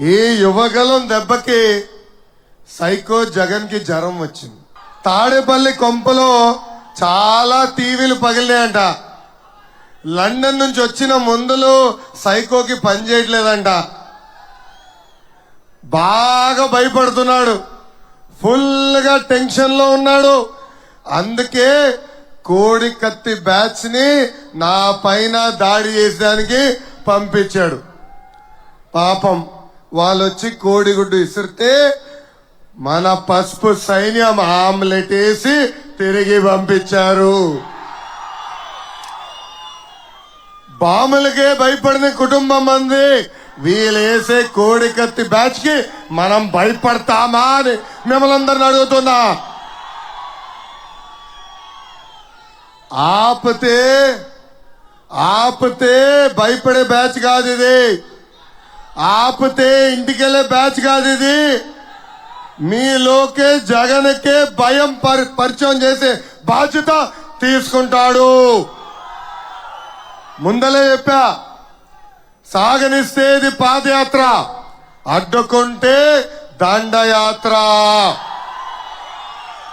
ఈ యువగలం దెబ్బకి సైకో జగన్ కి జ్వరం వచ్చింది. తాడేపల్లి కొంపలో చాలా టీవీలు పగిలినాయంట. లండన్ నుంచి వచ్చిన మందులు సైకోకి పనిచేయట్లేదంట. బాగా భయపడుతున్నాడు, ఫుల్ గా టెన్షన్ లో ఉన్నాడు. అందుకే కోడి కత్తి బ్యాచ్ ని నా పైన దాడి చేసేదానికి పంపించాడు. పాపం వాళ్ళొచ్చి కోడిగుడ్డు ఇసిరితే మన పసుపు సైన్యం ఆమ్లెట్ వేసి తిరిగి పంపించారు. బాములకే భయపడిన కుటుంబం మంది. వీళ్ళేసే కోడి కత్తి బ్యాచ్ కి మనం భయపడతామా అని మిమ్మల్ని అందరిని అడుగుతున్నా. ఆపితే భయపడే బ్యాచ్ కాదు ఇది. ఆపితే ఇంటికెళ్లే బ్యాచ్ కాదు ఇది. మీ లోకేష్ జగన్కే భయం పరిచయం చేసే బాధ్యత తీసుకుంటాడు. ముందలే చెప్పా, సాగనిస్తే ఇది పాదయాత్ర, అడ్డుకుంటే దండయాత్ర.